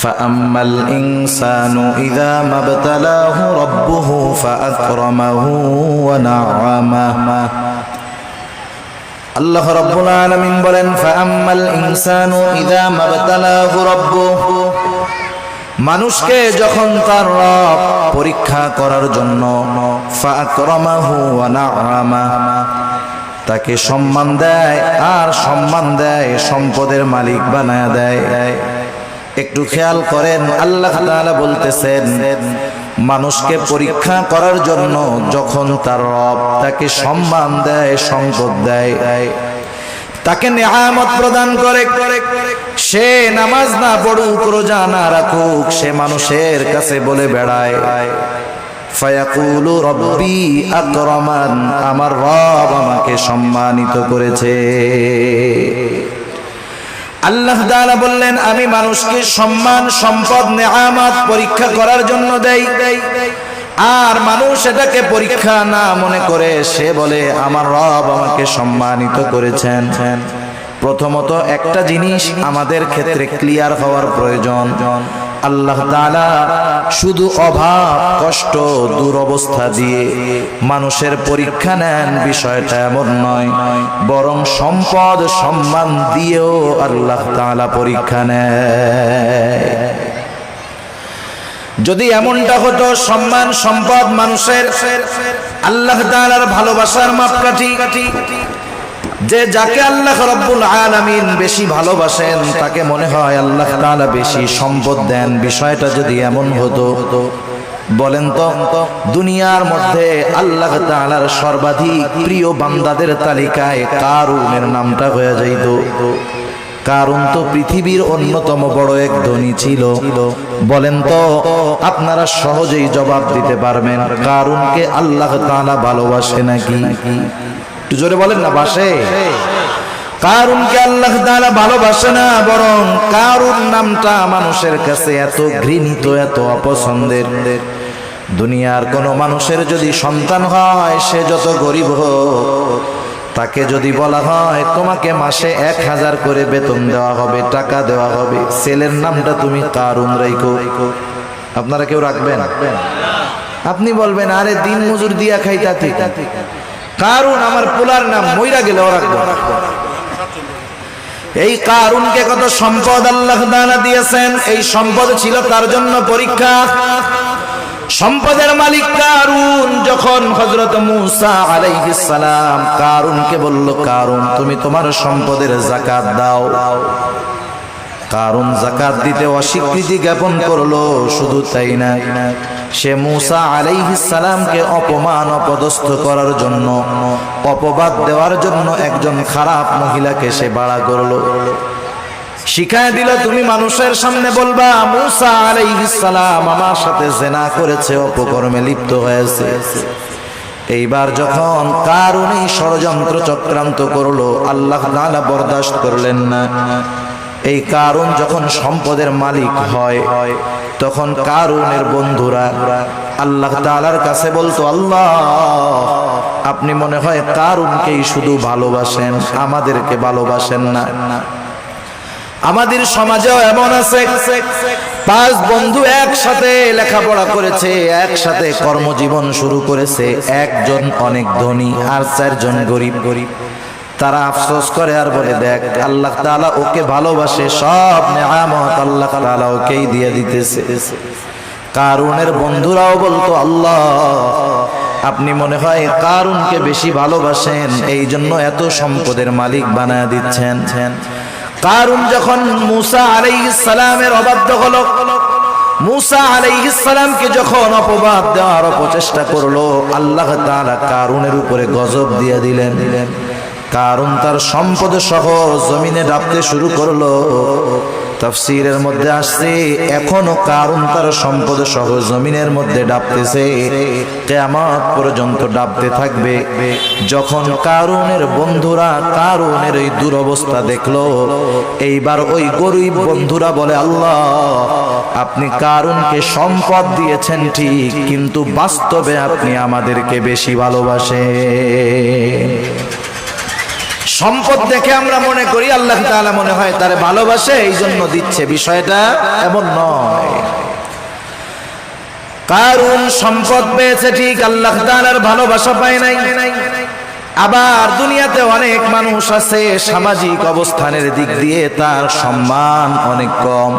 فأما الإنسان إذا ما ابتلاه ربه فأكرمه ونعمه আল্লাহ রাব্বুল আলামিন বলেন ফাআম্মাল ইনসানু ইযা মাবতালাহু রাব্বুহু মানুষকে যখন তার রব পরীক্ষা করার জন্য ফাআকরামাহু ওয়া নাআমা তাকে সম্মান দেয় আর সম্মান দেয় সম্পদের মালিক বানায় দেয়। একটু খেয়াল করেন আল্লাহ তাআলা বলতেছেন মানুষকে পরীক্ষা করার জন্য যখন তার রব তাকে সম্মান দেয় সম্পদ দেয় তাকে নেয়ামত প্রদান করে সে নামাজ না পড়ুক রোজা না রাখুক সে মানুষের কাছে বলে বেড়ায় ফায়াকুলু রব্বি আকরামান আমার রব আমাকে সম্মানিত করেছে। আল্লাহ তাআলা বললেন আমি মানুষকে সম্মান সম্পদ নেয়ামত পরীক্ষা করার জন্য দেই আর মানুষ এটাকে পরীক্ষা না মনে করে সে বলে আমার রব আমাকে সম্মানিত করেছেন। প্রথমত একটা জিনিস আমাদের ক্ষেত্রে ক্লিয়ার হওয়ার প্রয়োজন আল্লাহ তাআলা শুধু অভাব কষ্ট দুরবস্থা দিয়ে মানুষের পরীক্ষা নেন বিষয়টা এমন নয়, বরং সম্পদ সম্মান দিয়েও আল্লাহ তাআলা পরীক্ষা নেয়। যদি এমনটা হতো সম্মান সম্পদ মানুষের আল্লাহ তাআলার ভালোবাসার মাপকাঠি যে যাকে আল্লাহ রাব্বুল আলামিন বেশি ভালোবাসেন তাকে মনে হয় আল্লাহ তাআলা বেশি সম্পদ দেন, বিষয়টা যদি এমন হতো বলেন তো দুনিয়ার মধ্যে আল্লাহ তাআলার সর্বাধিক প্রিয় বান্দাদের তালিকায় কারুনের নামটা হয়ে যাইত। কারণ তো পৃথিবীর অন্যতম বড় এক ধনী ছিল। বলেন তো আপনারা সহজেই জবাব দিতে পারবেন কারুনকে আল্লাহ তাআলা ভালোবাসে নাকি? একটু জোরে বলেন না বাসে? কারুনকে আল্লাহ তাআলা ভালোবাসে না, বরং কারুন নামটা মানুষের কাছে এত ঘৃণিত এত অপছন্দের। দুনিয়ার কোন মানুষের যদি সন্তান হয় সে যত গরিব হোক তাকে যদি বলা হয় তোমাকে মাসে 1000 করে বেতন দেওয়া হবে টাকা দেওয়া হবে ছেলের নামটা তুমি কারুন রাখো, আপনারা কেউ রাখবেন? আপনি বলবেন আরে দিন মজুর দিয়া খাইতা ঠিক কারুন আমার পোলার নাম মইরা গেলে রাখবো। এই কারুনকে কত সম্পদ আল্লাহ তাআলা দিয়েছেন, এই সম্পদ ছিল তার জন্য পরীক্ষা। সম্পদের মালিক কারুন যখন হযরত মূসা আলাইহিস সালাম কারুনকে বলল কারুন তুমি তোমার সম্পদের যাকাত দাও, কারুন যাকাত দিতে অস্বীকৃতি জ্ঞাপন করলো। শুধু তাই না সে মূসা আলাইহিস সালামকে অপমান অপদস্থ করার জন্য অপবাদ দেওয়ার জন্য একজন খারাপ মহিলাকে সে ভাড়া করলো, শিখায় দিল তুমি মানুষের সামনে বলবা মূসা আলাইহিস সালাম আমার সাথে জিনা করেছে অপকর্মে লিপ্ত হয়েছে। এইবার যখন কারুন এই ষড়যন্ত্র চক্রান্ত করলো আল্লাহ তাআলা বরদাস্ত করলেন না। এই কারুন যখন সম্পদের মালিক হয় তখন কারুনের বন্ধুরা আল্লাহ তাআলার কাছে বলতো আল্লাহ আপনি মনে হয় কারুনকেই শুধু ভালোবাসেন আমাদেরকে ভালোবাসেন না। আমাদের সমাজেও এমন আছে 5 বন্ধু একসাথে লেখাপড়া করেছে একসাথে কর্মজীবন শুরু করেছে, একজন অনেক ধনী আর 4 জন গরিব। তারা আফসোস করে আর বলে দেখ আল্লাহ তাআলা ওকে ভালোবাসে সব নেয়ামত আল্লাহ তাআলা ওকেই দিয়ে দিতেছে। কারুনের বন্ধুরাও বলতো আল্লাহ আপনি মনে হয় কারুনকে বেশি ভালোবাসেন এই জন্য এত সম্পদের মালিক বানায় দিচ্ছেন। কারুন যখন মূসা আলাইহিস সালামের অবাধ্য হলো, মূসা আলাইহিস সালামকে যখন অপবাদ দেওয়ার প্রচেষ্টা করলো আল্লাহ তাআলা কারুনের উপরে গজব দিয়ে দিলেন। কারুন তার সম্পদ সহ জমিনে ডাবতে শুরু করলো। তাফসীরের মধ্যে আসছে এখনো কারুন তার সম্পদ সহ জমিনের মধ্যে ডাবতেছে, কিয়ামত পর্যন্ত ডাবতে থাকবে। যখন কারুনের বন্ধুরা কারুনের এই দুরবস্থা দেখলো এইবার ওই গরিব বন্ধুরা বলে আল্লাহ আপনি কারুনকে সম্পদ দিয়েছেন ঠিক কিন্তু বাস্তবে আপনি আমাদেরকে বেশি ভালোবাসেন। সম্পদ দেখে আমরা মনে করি আল্লাহ তাআলা মনে হয় তারে ভালোবাসে এই জন্য দিচ্ছে, বিষয়টা এমন নয়। কারুন সম্পদ পেয়েছে ঠিক, আল্লাহ তাআলার ভালোবাসা পায় নাই। আবার দুনিয়াতে অনেক মানুষ আছে সামাজিক অবস্থানের দিক দিয়ে তার সম্মান অনেক কম,